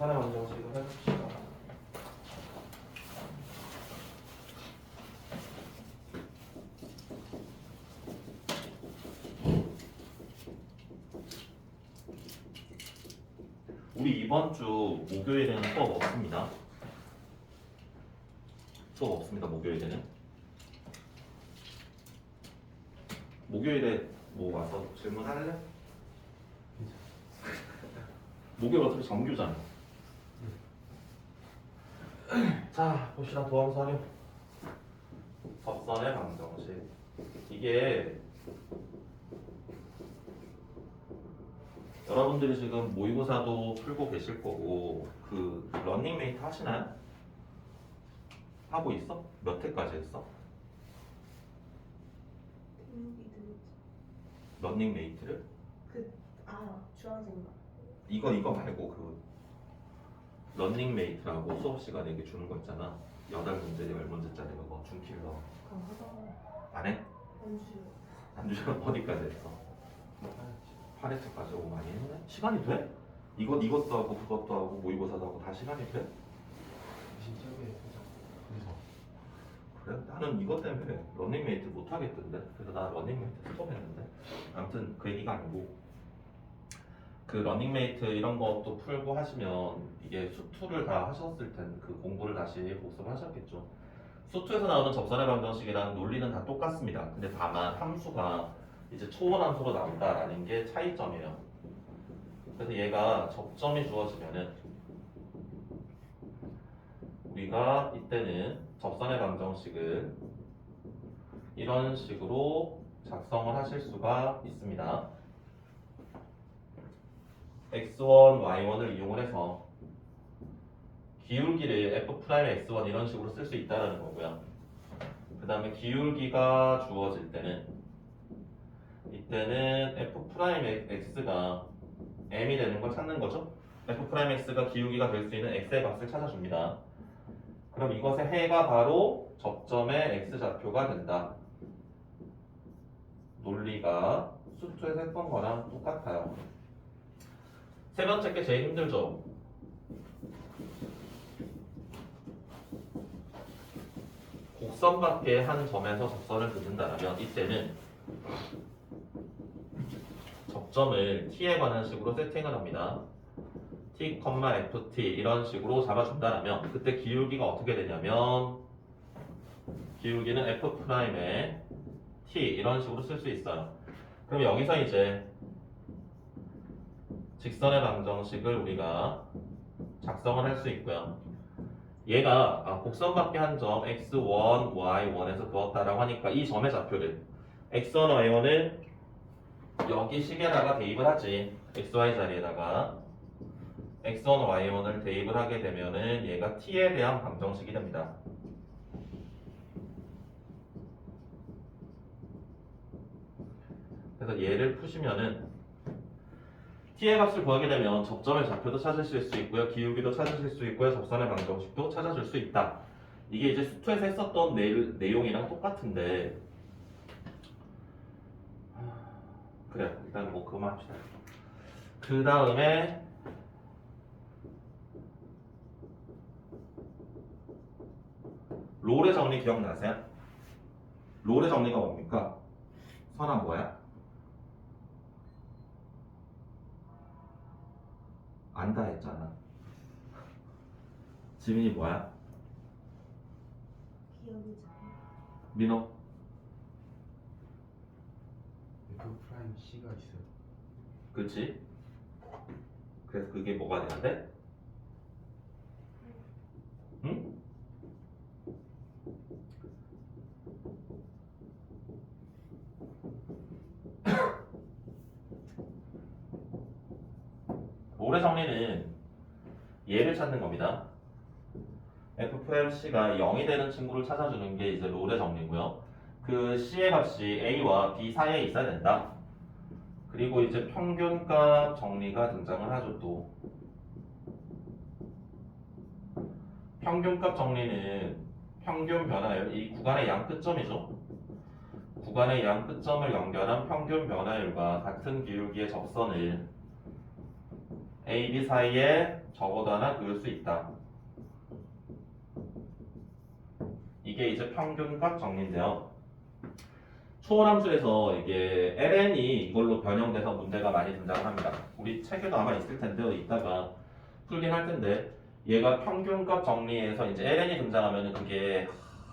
접선의 방정식을 해봅시다. 우리 이번 주 목요일에는 수업 없습니다. 수업 없습니다. 목요일에는. 목요일에 뭐 와서 질문할래? 목요일 어차피 정규잖아. 자, 봅시다. 도함사료. 접선의 방정식. 이게 여러분들이 지금 모의고사도 풀고 계실 거고 그 런닝메이트 하시나요? 하고 있어? 몇 회까지 했어? 런닝메이트를? 주황색만. 이거 말고 그 런닝메이트라고 수업 시간에 이렇게 주는 거 있잖아. 8문제, 10문제짜리 그거 준킬러. 그럼 하다가 안 해? 안주. 안 주면 어디까지 했어? 8회차까지 오고 많이 했네? 시간이 돼? 이것도 하고 그것도 하고 모의고사도 하고 다 시간이 돼? 그래? 나는 이것 때문에 런닝메이트 못 하겠던데. 그래서 나 런닝메이트 스톱했는데. 아무튼 그 얘기가 아니고 그 런닝메이트 이런 것도 풀고 하시면 이게 수투를 다 하셨을 텐데 그 공부를 다시 복습을 하셨겠죠. 수투에서 나오는 접선의 방정식이랑 논리는 다 똑같습니다. 근데 다만 함수가 이제 초원 함수로 나온다라는 게 차이점이에요. 그래서 얘가 접점이 주어지면은 우리가 이때는 접선의 방정식을 이런 식으로 작성을 하실 수가 있습니다. x1, y1을 이용을 해서 기울기를 f'x1 이런 식으로 쓸 수 있다는 거고요. 그 다음에 기울기가 주어질 때는 이때는 f'x가 m이 되는 걸 찾는 거죠. f'x가 기울기가 될 수 있는 x의 값을 찾아줍니다. 그럼 이것의 해가 바로 접점의 x좌표가 된다. 논리가 수투에서 했던 거랑 똑같아요. 세 번째 게 제일 힘들죠. 곡선 밖에 한 점에서 접선을 긋는다면 이때는 접점을 t에 관한 식으로 세팅을 합니다. t, ft 이런 식으로 잡아준다면 그때 기울기가 어떻게 되냐면 기울기는 f'의 t 이런 식으로 쓸 수 있어요. 그럼 여기서 이제 직선의 방정식을 우리가 작성을 할 수 있고요. 얘가 곡선 밖에 한 점 x1, y1에서 그었다라고 하니까 이 점의 좌표를 x1, y1을 여기 식에다가 대입을 하지. xy 자리에다가 x1, y1을 대입을 하게 되면은 얘가 t에 대한 방정식이 됩니다. 그래서 얘를 푸시면은 t의 값을 구하게 되면 접점의 좌표도 찾으실 수 있고요. 기울기도 찾으실 수 있고요. 접선의 방정식도 찾아줄 수 있다. 이게 이제 수투에서 했었던 내용이랑 똑같은데 그래 일단 뭐 그만 합시다. 그 다음에 롤의 정리 기억나세요? 롤의 정리가 뭡니까? 선아 뭐야? 안다 했잖아. 지민이 뭐야? 기억이 잘. 민호? F' C가 있어요. 그치? 그래서 그게 뭐가 되는데? 응? 롤의 정리는 얘를 찾는 겁니다. f'C가 0이 되는 친구를 찾아주는 게 이제 롤의 정리고요. 그 C의 값이 A와 B 사이에 있어야 된다. 그리고 이제 평균값 정리가 등장을 하죠. 또 평균값 정리는 평균 변화율, 이 구간의 양 끝점이죠. 구간의 양 끝점을 연결한 평균 변화율과 같은 기울기의 접선을 A, B 사이에 적어도 하나 그을 수 있다. 이게 이제 평균값 정리인데요. 초월함수에서 이게 ln이 이걸로 변형돼서 문제가 많이 등장을 합니다. 우리 책에도 아마 있을 텐데요. 이따가 풀긴 할 텐데 얘가 평균값 정리에서 이제 ln이 등장하면 그게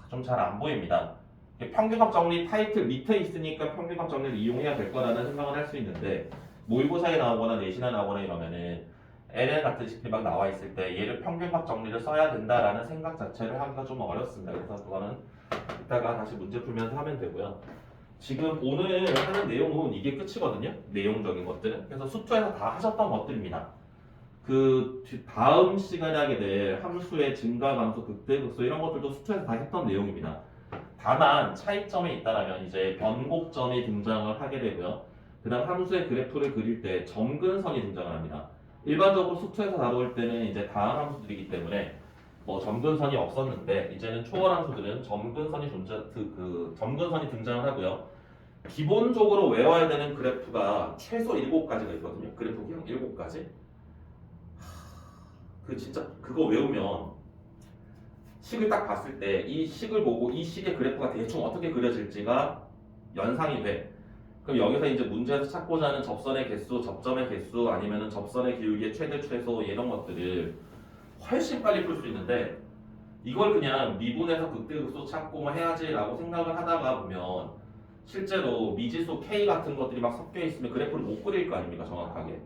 좀 잘 안 보입니다. 평균값 정리 타이틀 밑에 있으니까 평균값 정리를 이용해야 될 거라는 생각을 할 수 있는데 모의고사에 나오거나 내신에 나오거나 이러면은 ln 같은 식이 막 나와 있을 때 얘를 평균값 정리를 써야 된다라는 생각 자체를 하기가 좀 어렵습니다. 그래서 그거는 이따가 다시 문제 풀면서 하면 되고요. 지금 오늘 하는 내용은 이게 끝이거든요. 내용적인 것들은. 그래서 수투에서 다 하셨던 것들입니다. 그 다음 시간에 하게 될 함수의 증가 감소, 극대극소 이런 것들도 수투에서 다 했던 내용입니다. 다만 차이점이 있다면 이제 변곡점이 등장을 하게 되고요. 그 다음 함수의 그래프를 그릴 때 점근선이 등장을 합니다. 일반적으로 수투에서 다룰 때는 이제 다항 함수들이기 때문에 뭐 점근선이 없었는데 이제는 초월 함수들은 점근선이 등장을 하고요. 기본적으로 외워야 되는 그래프가 최소 7가지가 있거든요. 그래프 기형 7가지. 그 진짜 그거 외우면 식을 딱 봤을 때 이 식을 보고 이 식의 그래프가 대충 어떻게 그려질지가 연상이 돼. 그럼 여기서 이제 문제에서 찾고자 하는 접선의 개수, 접점의 개수 아니면은 접선의 기울기의 최대 최소 이런 것들을 훨씬 빨리 풀 수 있는데 이걸 그냥 미분해서 극대극소 찾고 뭐 해야지라고 생각을 하다가 보면 실제로 미지수 K 같은 것들이 막 섞여 있으면 그래프를 못 그릴 거 아닙니까 정확하게.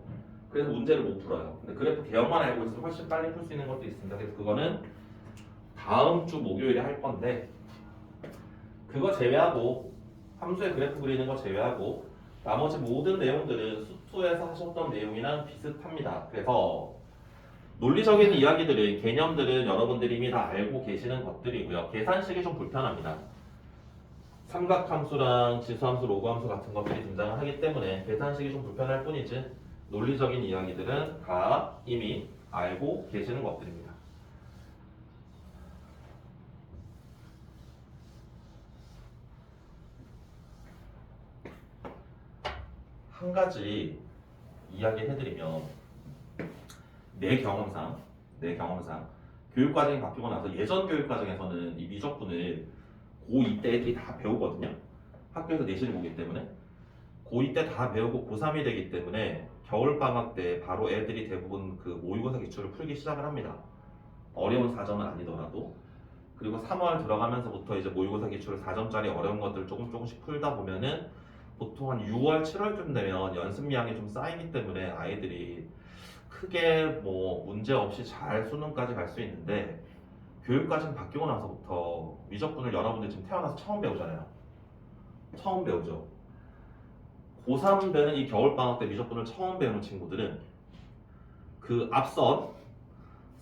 그래서 문제를 못 풀어요. 근데 그래프 개형만 알고 있으면 훨씬 빨리 풀 수 있는 것도 있습니다. 그래서 그거는 다음 주 목요일에 할 건데 그거 제외하고 함수의 그래프 그리는 거 제외하고 나머지 모든 내용들은 수투에서 하셨던 내용이랑 비슷합니다. 그래서 논리적인 이야기들은 개념들은 여러분들이 이미 다 알고 계시는 것들이고요. 계산식이 좀 불편합니다. 삼각함수랑 지수함수, 로그함수 같은 것들이 등장을 하기 때문에 계산식이 좀 불편할 뿐이지 논리적인 이야기들은 다 이미 알고 계시는 것들입니다. 한 가지 이야기 해드리면 내 경험상 교육과정이 바뀌고 나서 예전 교육과정에서는 이 미적분을 고2 때 애들이 다 배우거든요. 학교에서 내신을 보기 때문에 고2 때 다 배우고 고3이 되기 때문에 겨울방학 때 바로 애들이 대부분 그 모의고사 기출을 풀기 시작을 합니다. 어려운 4점은 아니더라도. 그리고 3월 들어가면서부터 이제 모의고사 기출을 4점짜리 어려운 것들을 조금씩 풀다 보면은 보통 한 6월, 7월쯤 되면 연습량이 좀 쌓이기 때문에 아이들이 크게 뭐 문제 없이 잘 수능까지 갈 수 있는데 교육과정 바뀌고 나서부터 미적분을 여러분들 지금 태어나서 처음 배우잖아요. 처음 배우죠. 고3 되는 이 겨울방학 때 미적분을 처음 배우는 친구들은 그 앞선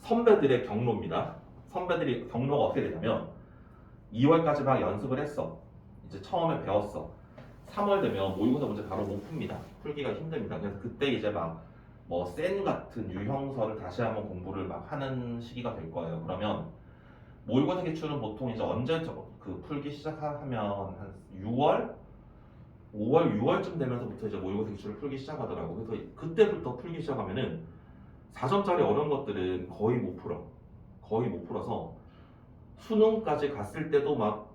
선배들의 경로입니다. 선배들이 경로가 어떻게 되냐면 2월까지 막 연습을 했어. 이제 처음에 배웠어. 3월 되면 모의고사 문제 바로 못 풉니다. 풀기가 힘듭니다. 그래서 그때 이제 막 뭐 센 같은 유형설을 다시 한번 공부를 막 하는 시기가 될 거예요. 그러면 모의고사 기출은 보통 이제 언제 그 풀기 시작하면 한 6월, 5월, 6월쯤 되면서부터 이제 모의고사 기출을 풀기 시작하더라고. 그래서 그때부터 풀기 시작하면은 4점짜리 어려운 것들은 거의 못 풀어. 거의 못 풀어서 수능까지 갔을 때도 막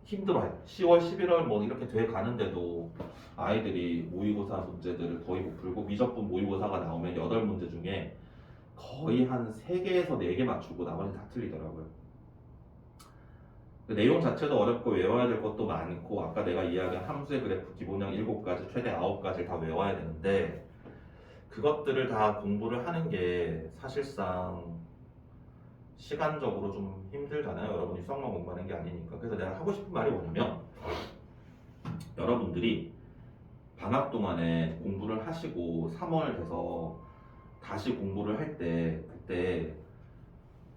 힘들어해. 10월, 11월 뭐 이렇게 돼 가는데도 아이들이 모의고사 문제들을 거의 못 풀고 미적분 모의고사가 나오면 8문제 중에 거의 한 3개에서 4개 맞추고 나머지 다 틀리더라고요. 그 내용 자체도 어렵고 외워야 될 것도 많고 아까 내가 이야기한 함수의 그래프 기본형 7가지, 최대 9가지를 다 외워야 되는데 그것들을 다 공부를 하는 게 사실상 시간적으로 좀 힘들잖아요. 여러분이 수학만 공부하는 게 아니니까. 그래서 내가 하고 싶은 말이 뭐냐면 여러분들이 방학 동안에 공부를 하시고 3월 돼서 다시 공부를 할 때 그때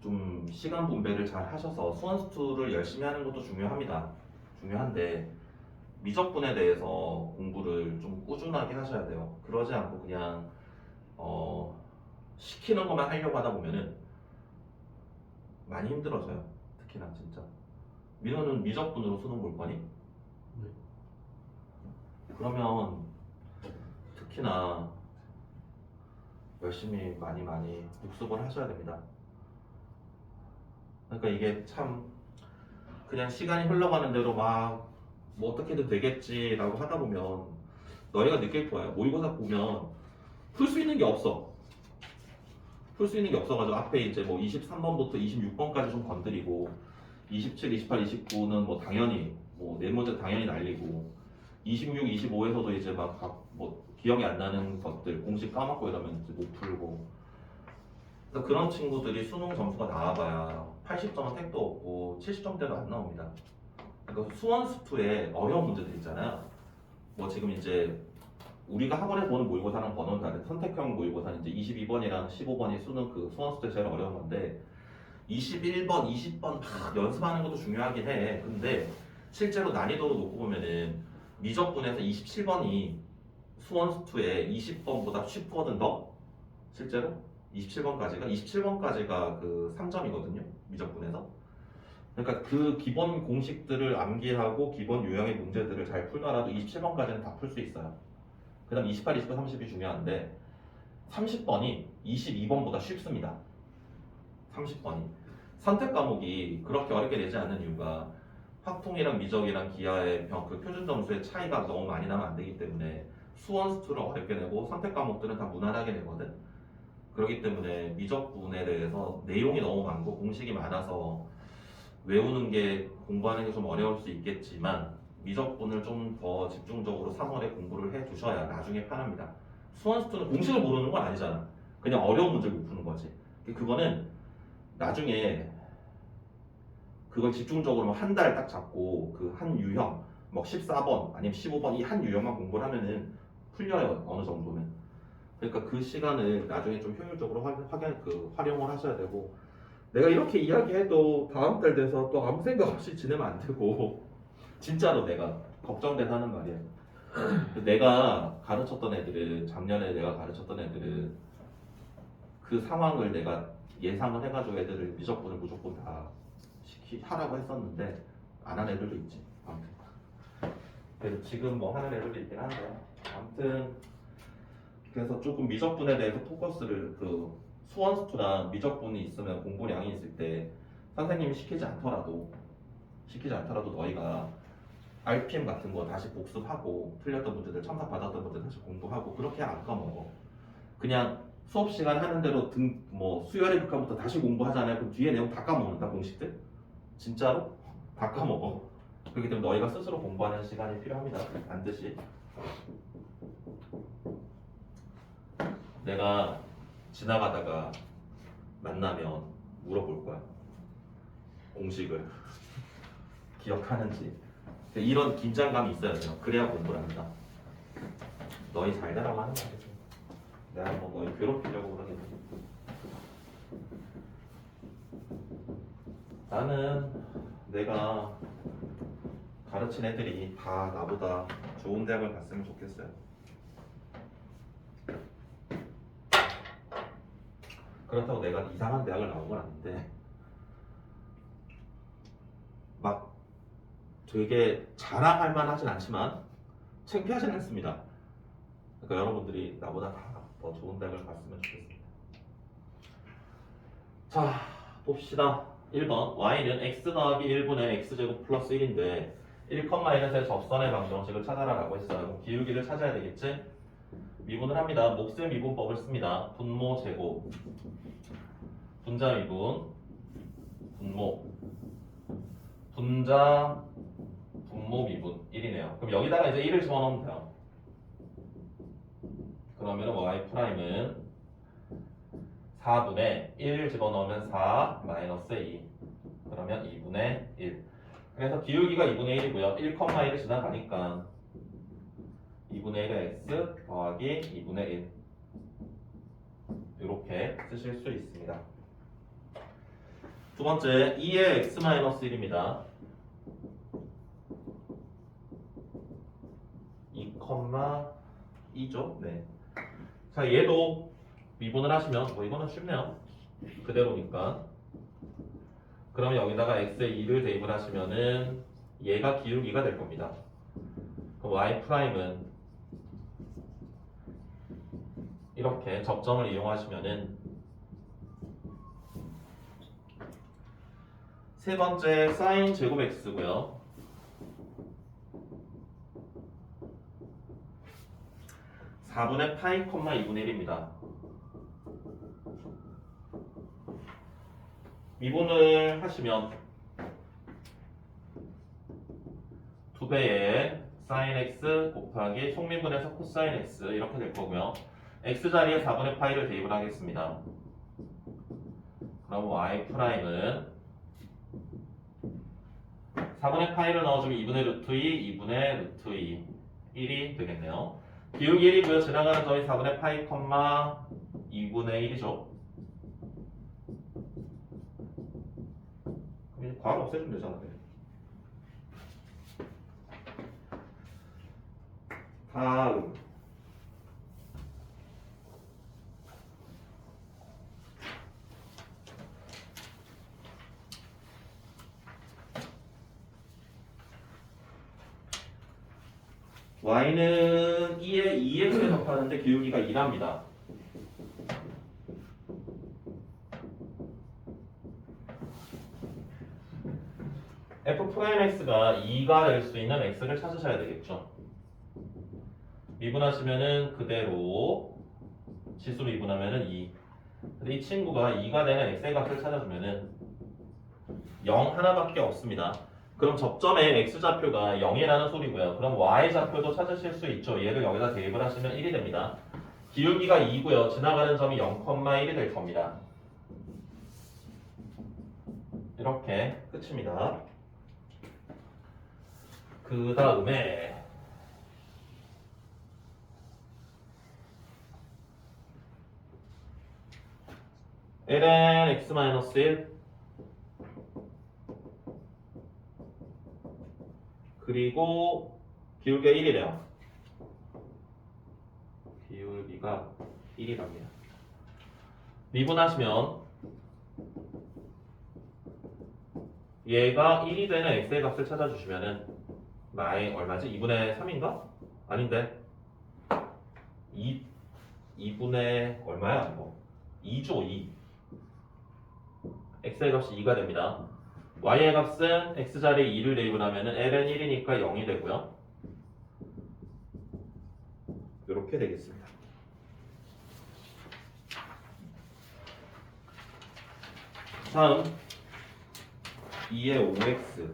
좀 시간 분배를 잘 하셔서 수원수투를 열심히 하는 것도 중요합니다. 중요한데 미적분에 대해서 공부를 좀 꾸준하게 하셔야 돼요. 그러지 않고 그냥 시키는 것만 하려고 하다 보면은 많이 힘들어져요. 특히나 진짜. 민호는 미적분으로 수능 볼 거니? 네. 그러면 특히나 열심히 많이 복습을 하셔야 됩니다. 그러니까 이게 참 그냥 시간이 흘러가는 대로 막 뭐 어떻게든 되겠지라고 하다 보면 너희가 느낄 거야. 모의고사 보면 풀 수 있는 게 없어. 풀 수 있는 게 없어가지고 앞에 이제 뭐 23번부터 26번까지 좀 건드리고 27, 28, 29는 뭐 당연히 뭐 네 문제 당연히 날리고 26, 25에서도 이제 막 뭐 기억이 안 나는 것들 공식 까먹고 이러면 이제 못 풀고 그러니까 그런 친구들이 수능 점수가 나와봐야 80점은 택도 없고 70점대도 안 나옵니다. 그러니까 수원수투에 어려운 문제들 있잖아요. 뭐 지금 이제 우리가 학원에서 보는 모의고사랑 번호는 다른 선택형 모의고사는 이제 22번이랑 15번이 수능 그 수원수투에 제일 어려운 건데 21번, 20번 막 연습하는 것도 중요하긴 해. 근데 실제로 난이도로 놓고 보면은 미적분에서 27번이 수원수투에 20번보다 쉽거든 더 실제로 27번까지가 그 3점이거든요 미적분에서. 그러니까 그 기본 공식들을 암기하고 기본 유형의 문제들을 잘 풀더라도 27번까지는 다 풀 수 있어요. 그 다음 28, 29, 30이 중요한데 30번이 22번보다 쉽습니다. 30번이 선택 과목이 그렇게 어렵게 되지 않는 이유가 확통이랑 미적이랑 기하의 그 표준 점수의 차이가 너무 많이 나면 안 되기 때문에 수원수투를 어렵게 내고 선택 과목들은 다 무난하게 내거든. 그렇기 때문에 미적분에 대해서 내용이 너무 많고 공식이 많아서 외우는 게 공부하는 게 좀 어려울 수 있겠지만 미적분을 좀 더 집중적으로 3월에 공부를 해 두셔야 나중에 편합니다. 수원수투는 공식을 모르는 건 아니잖아. 그냥 어려운 문제를 못 푸는 거지. 그거는 나중에 그걸 집중적으로 한 달 딱 잡고 그 한 유형 뭐 14번 아니면 15번 이 한 유형만 공부를 하면은 풀려요 어느 정도는. 그러니까 그 시간을 나중에 좀 효율적으로 활용을 하셔야 되고 내가 이렇게 이야기해도 다음 달 돼서 또 아무 생각 없이 지내면 안 되고 진짜로 내가 걱정돼서 하는 말이야. 내가 가르쳤던 애들은 작년에 내가 가르쳤던 애들은 그 상황을 내가 예상을 해가지고 애들을 미적분을 무조건 다 하라고 했었는데 안 한 애들도 있지. 아무튼 그래서 지금 뭐 하는 애들도 있긴 한데 아무튼 그래서 조금 미적분에 대해서 포커스를 그 수원수투랑 미적분이 있으면 공부량이 있을 때 선생님이 시키지 않더라도 너희가 RPM 같은 거 다시 복습하고 틀렸던 문제들 첨삭받았던 문제들 다시 공부하고 그렇게 안 까먹어. 그냥 수업 시간 하는 대로 뭐 수열의 극한부터 다시 공부하잖아요. 그럼 뒤에 내용 다 까먹는다 공식들. 진짜로 다 까먹어. 그렇기 때문에 너희가 스스로 공부하는 시간이 필요합니다. 반드시. 내가 지나가다가 만나면 물어볼 거야. 공식을 기억하는지. 이런 긴장감이 있어야 돼요. 그래야 공부를 합니다. 너희 잘 되라고 하는 말이죠. 내가 뭐 너희 괴롭히려고 그러겠지. 나는 내가 가르친 애들이 다 나보다 좋은 대학을 갔으면 좋겠어요. 그렇다고 내가 이상한 대학을 나온 건 아닌데 막 되게 자랑할 만하진 않지만 창피하진 않습니다. 그러니까 여러분들이 나보다 다 더 좋은 대학을 갔으면 좋겠습니다. 자 봅시다. 1번 y는 x 더하기 1분의 x제곱 플러스 1인데 1,1의 접선의 방정식을 찾아라 라고 했어요. 기울기를 찾아야 되겠지? 미분을 합니다. 몫의 미분법을 씁니다. 분모 제곱 분자 미분 분모 분자 분모 미분 1이네요. 그럼 여기다가 이제 1을 집어넣으면 돼요. 그러면 y''은 4분의 1 집어넣으면 4 마이너스 2 그러면 2분의 1. 그래서 기울기가 2분의 1이고요. 1,1을 지나가니까 2분의 1의 x 더하기 2분의 1 이렇게 쓰실 수 있습니다. 두 번째 2의 x-1입니다. 2,2죠? 네. 자 얘도 미분을 하시면 뭐 이거는 쉽네요. 그대로니까. 그러면 여기다가 x에 2를 대입을 하시면은 얘가 기울기가 될 겁니다. 그럼 y''은 이렇게 접점을 이용하시면은 세 번째 사인 제곱 x고요. 4분의 파이, 2분의 1입니다. 미분을 하시면 2배의 sin x 곱하기 속미분에서 코사인 x 이렇게 될 거고요. x 자리에 4분의 파이를 대입을 하겠습니다. 그럼 y 프라임은 4분의 파이를 넣어주면 2분의 루트 2, 2분의 루트 2, 1이 되겠네요. 기울기 1이고요. 지나가는 점이 4분의 파이, 2분의 1이죠. 그럼 괄호 없애주면 되잖아. 다음 y는 2에 2x에 접하는데 기울기가 2랍니다. f'x가 2가 될 수 있는 x를 찾으셔야 되겠죠. 미분하시면은 그대로 지수 미분하면은 2. 근데 이 친구가 2가 되는 x의 값을 찾아주면은 0 하나밖에 없습니다. 그럼 접점의 x좌표가 0이라는 소리고요. 그럼 y좌표도 찾으실 수 있죠. 얘를 여기다 대입을 하시면 1이 됩니다. 기울기가 2고요. 지나가는 점이 0,1이 될 겁니다. 이렇게 끝입니다. 그 다음에 ln x-1 그리고 기울기가 1이래요. 기울기가 1이랍니다. 미분하시면 얘가 1이 되는 x의 값을 찾아주시면은 얼마지? 2분의 3인가? 아닌데 2분의 얼마야 이거? 2죠 2. x의 값이 2가 됩니다. y의 값은 x자리에 2를 대입을 하면 ln 1이니까 0이 되고요. 이렇게 되겠습니다. 다음 2의 5x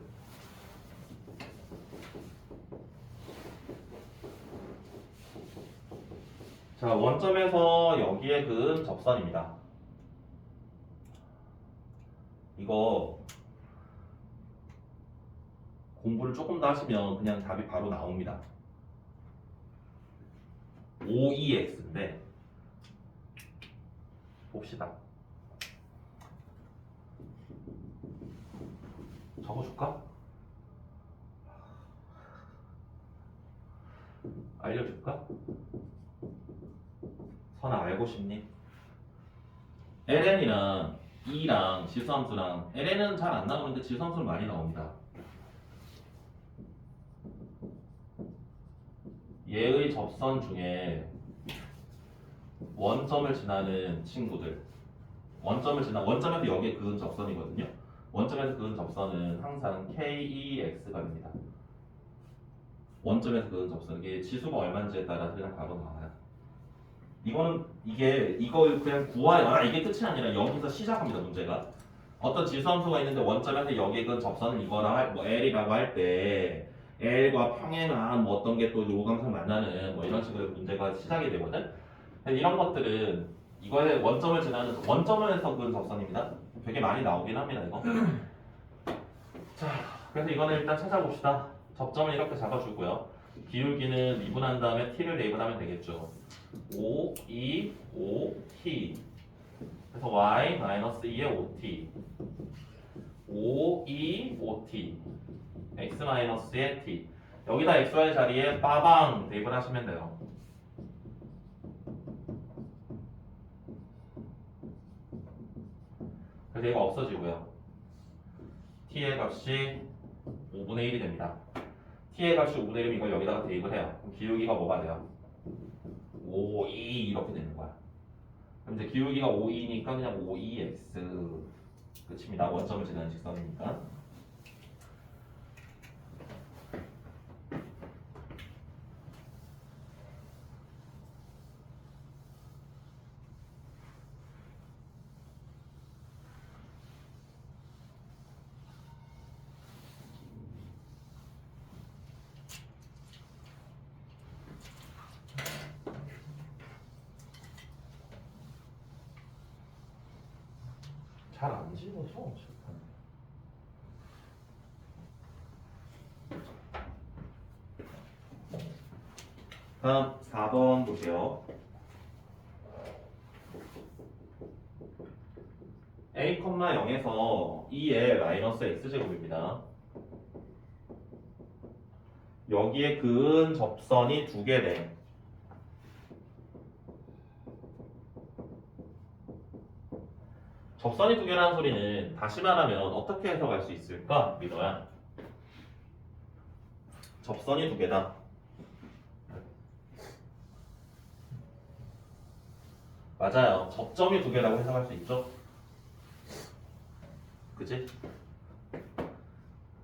자 원점에서 여기에 그은 접선입니다. 이거 공부를 조금 더 하시면 그냥 답이 바로 나옵니다. 5EX인데 봅시다. 적어줄까? 알려줄까? 선아 알고 싶니? ln이랑 E랑 지수함수랑 ln은 잘 안 나오는데 지수함수는 많이 나옵니다. 얘의 접선 중에 원점을 지나는 친구들 원점에서 여기에 그은 접선이거든요. 원점에서 그은 접선은 항상 KEX가 됩니다. 원점에서 그은 접선 이게 지수가 얼마인지에 따라서 그냥 바로 나와요. 이거 그냥 구하여라 이게 끝이 아니라 여기서 시작합니다. 문제가 어떤 지수함수가 있는데 원점에서 여기에 그은 접선은 이거랑 뭐 L이라고 할 때 L과 평행한 뭐 어떤 게 또 요강선 만나는 뭐 이런 식으로 문제가 시작이 되거든. 이런 것들은 이거의 원점을 지나는 원점에서 그은 접선입니다. 되게 많이 나오긴 합니다. 이거. 자, 그래서 이거는 일단 찾아봅시다. 접점을 이렇게 잡아주고요. 기울기는 미분한 다음에 t를 대입을 하면 되겠죠. 5, 2, 5, t. 그래서 y 마이너스 2의 5t. 5, 2, 5t. x 마이너스의 t. 여기다 xy 자리에 빠방 대입을 하시면 돼요. 그래서 이거 없어지고요. t의 값이 5분의 1이 됩니다. t의 값이 5분의 1이면 이걸 여기다가 대입을 해요. 그럼 기울기가 뭐가 돼요? 5, 2 이렇게 되는 거야. 그럼 이제 기울기가 5, 2니까 그냥 5, 2x 끝입니다. 원점을 지나는 직선이니까. 잘 안 집어져. 칠판에. 다음 4번 볼게요. a, 0에서 2의 마이너스 x제곱입니다. 여기에 그은 접선이 두 개 돼. 접선이 두 개라는 소리는 다시 말하면 어떻게 해석할 수 있을까? 민호야. 접선이 두 개다. 맞아요. 접점이 두 개라고 해석할 수 있죠? 그치?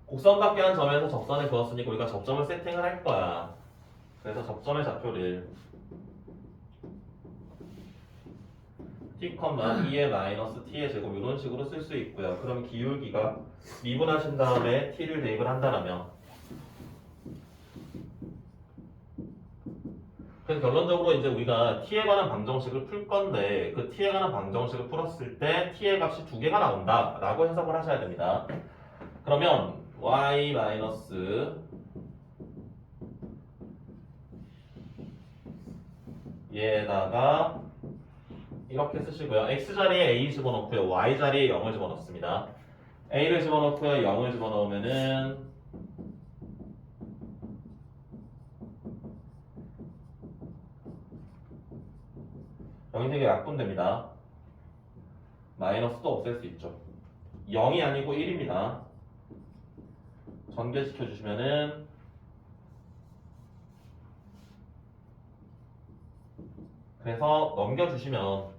곡선밖에 한 점에서 접선을 그었으니까 우리가 접점을 세팅을 할 거야. 그래서 접점의 좌표를 t, 2의 마이너스 t의 제곱 이런 식으로 쓸 수 있고요. 그럼 기울기가 미분하신 다음에 t를 대입을 한다면 그래서 결론적으로 이제 우리가 t에 관한 방정식을 풀 건데 그 t에 관한 방정식을 풀었을 때 t의 값이 두 개가 나온다 라고 해석을 하셔야 됩니다. 그러면 y 마이너스 얘에다가 이렇게 쓰시고요. x자리에 a 집어넣고요. y자리에 0을 집어넣습니다. a를 집어넣고요. 0을 집어넣으면은 여기 되게 약분됩니다. 마이너스도 없앨 수 있죠. 0이 아니고 1입니다. 전개시켜 주시면은 그래서 넘겨주시면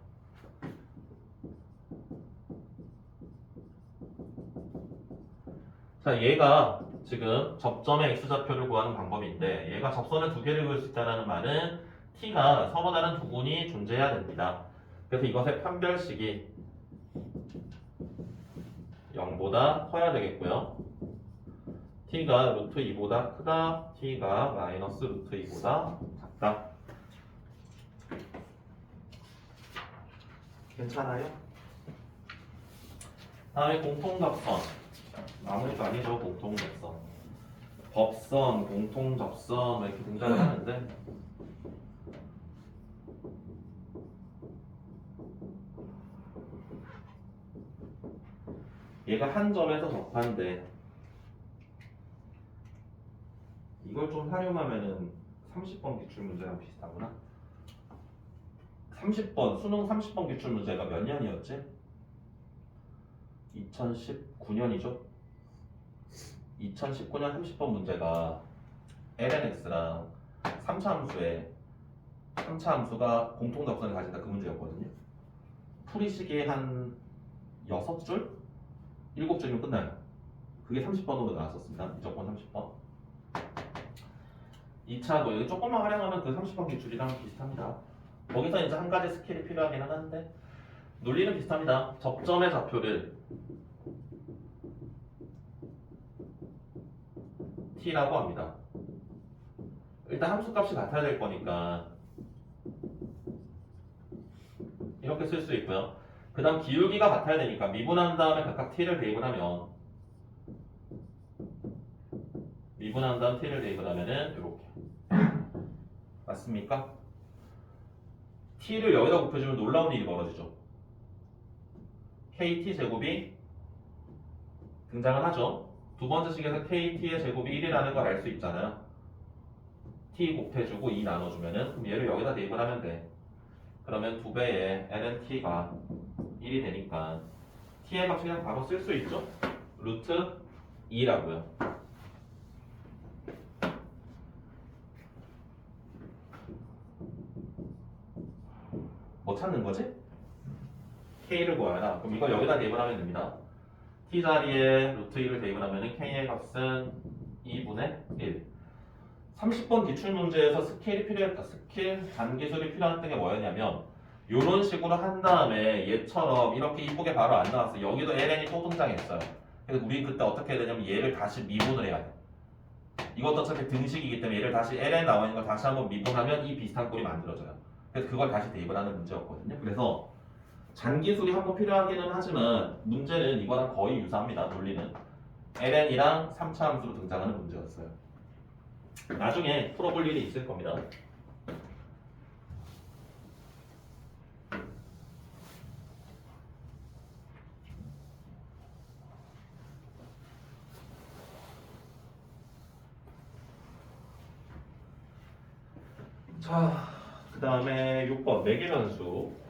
자 얘가 지금 접점의 x좌표를 구하는 방법인데 얘가 접선을 두 개를 그을 수 있다는 말은 t가 서로 다른 두 군이 존재해야 됩니다. 그래서 이것의 판별식이 0보다 커야 되겠고요. t가 루트 2보다 크다, t가 마이너스 루트 2보다 작다. 괜찮아요? 다음에 공통접선. 아무래도 아니죠, 공통접선. 법선, 공통접선 이렇게 등장을 하는데 얘가 한 점에서 접한데 이걸 좀 활용하면은 30번 기출문제랑 비슷하구나. 30번, 수능 30번 기출문제가 몇 년이었지? 2019년이죠? 2019년 30번 문제가 lnx랑 3차 함수에 3차 함수가 공통접선을 가진다 그 문제였거든요. 풀이식이 한 6줄? 7줄이면 끝나요. 그게 30번으로 나왔었습니다. 무조건 30번. 2차 뭐 여기 조금만 활용하면 그 30번 기출이랑 비슷합니다. 거기서 이제 한 가지 스킬이 필요하긴 하는데 논리는 비슷합니다. 접점의 좌표를 t라고 합니다. 일단 함수값이 같아야 될 거니까 이렇게 쓸 수 있고요. 그 다음 기울기가 같아야 되니까 미분한 다음에 각각 t를 대입을 하면 미분한 다음 t를 대입을 하면은 이렇게 맞습니까? t를 여기다 곱해주면 놀라운 일이 벌어지죠. kt 제곱이 등장을 하죠. 두 번째 식에서 kt의 제곱이 1이라는 걸 알 수 있잖아요. t 곱해주고 2 나눠주면은 그럼 얘를 여기다 대입을 하면 돼. 그러면 2배의 lnt가 1이 되니까 t의 값이 그냥 바로 쓸 수 있죠. 루트 2라고요. 뭐 찾는 거지? K를 구하라. 그럼 이걸 여기다 대입을 하면 됩니다. T 자리에 루트 2를 대입을 하면 K의 값은 2분의 1. 30번 기출 문제에서 스케일이 필요했다. 스케일 단기술이 필요했던 게 뭐였냐면 이런 식으로 한 다음에 얘처럼 이렇게 이쁘게 바로 안 나왔어. 여기도 ln이 또 등장했어요. 그래서 우리 그때 어떻게 해야 되냐면 얘를 다시 미분을 해야 돼. 이것도 어차피 등식이기 때문에 얘를 다시 ln 나와 있는 걸 다시 한번 미분하면 이 비슷한 꼴이 만들어져요. 그래서 그걸 다시 대입을 하는 문제였거든요. 그래서 잔기술이 한번 필요하기는 하지만 문제는 이거랑 거의 유사합니다. 논리는 ln이랑 3차 함수로 등장하는 문제였어요. 나중에 풀어볼 일이 있을 겁니다. 자, 그 다음에 6번 매개변수.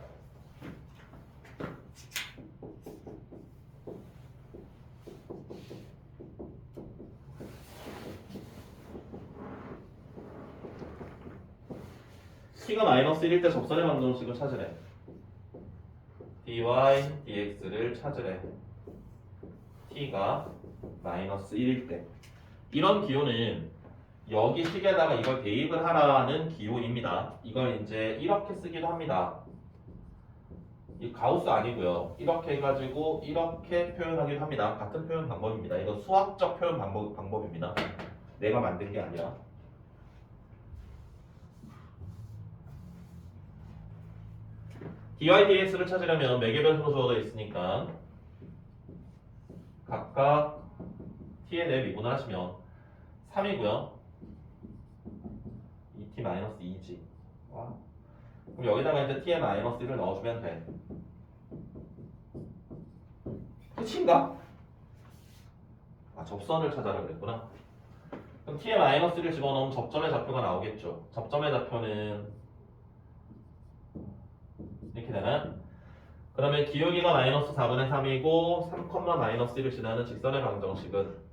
t가 마이너스 1일 때 접선의 방정식을 찾으래. dy, dx를 찾으래. t가 마이너스 1일 때. 이런 기호는 여기 식에다가 이걸 대입을 하라는 기호입니다. 이걸 이제 이렇게 쓰기도 합니다. 이 가우스 아니고요. 이렇게 해가지고 이렇게 표현하기도 합니다. 같은 표현 방법입니다. 이건 수학적 표현 방법입니다. 내가 만든 게 아니라. dy, dx를 찾으려면 매개변수로 주어져 있으니까 각각 t에 대해 미분을 하시면 3이고요. 2t-2지. 그럼 여기다가 이제 t에 마이너스 1을 넣어주면 돼. 끝인가? 아, 접선을 찾아라 그랬구나. 그럼 t에 마이너스 1을 집어넣으면 접점의 좌표가 나오겠죠. 접점의 좌표는 이렇게 되나? 그러면 기울기가 마이너스 4분의 3이고 3, 마이너스 1을 지나는 직선의 방정식은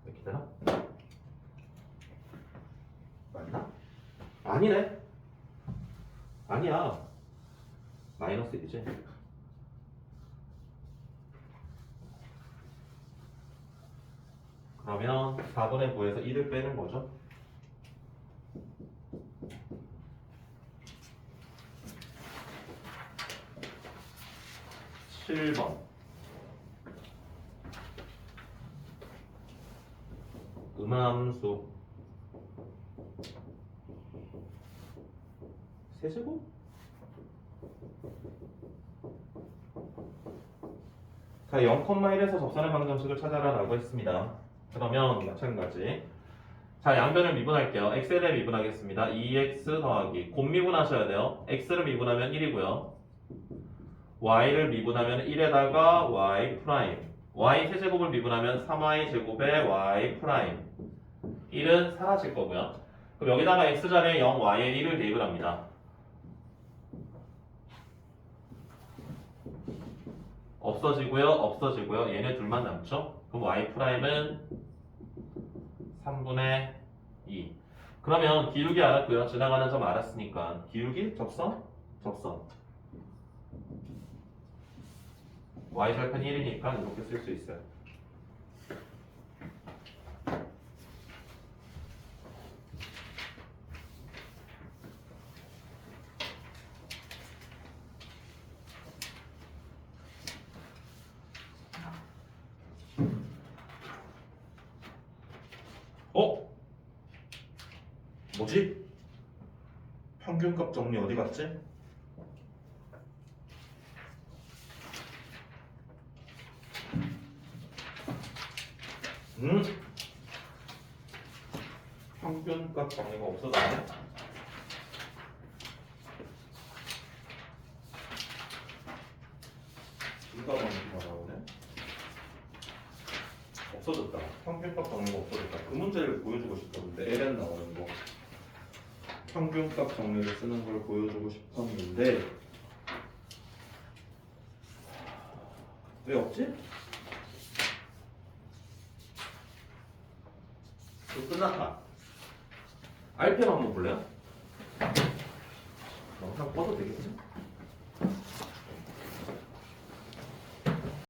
이렇게 되나? 맞나? 아니네. 아니야. 마이너스 1이지. 그러면 4분의 9에서 1을 빼는 거죠. (7번) 음함수 세제곱? 자, 0,1에서 접선의 방정식을 찾아라라고 했습니다. 그러면 마찬가지. 자, 양변을 미분할게요. x에 대해 미분하겠습니다. 2x 더하기 곱 미분하셔야 돼요. x를 미분하면 1이고요. y를 미분하면 1에다가 y 프라임. y 세제곱을 미분하면 3y 제곱에 y 프라임. 1은 사라질 거고요. 그럼 여기다가 x 자리에 0, y에 1을 대입을 합니다. 없어지고요, 없어지고요. 얘네 둘만 남죠? 그럼 y 프라임은 3분의 2. 그러면 기울기 알았고요. 지나가는 점 알았으니까 기울기 접선, 접선. y절편 1이니까 이렇게 쓸 수 있어요. 뭐지? 평균값 정리 어디 갔지? 평균값 정리가 없어졌네. 불가방지가 나오네. 없어졌다. 평균값 정리가 없어졌다. 그 문제를 보여주고 싶었는데 ln 나오는 거. 평균값 정리를 쓰는 걸 보여주고 싶었는데 왜 없지? 이거 끝났다. RPM 한번 볼래요? 영상 꺼도 되겠지?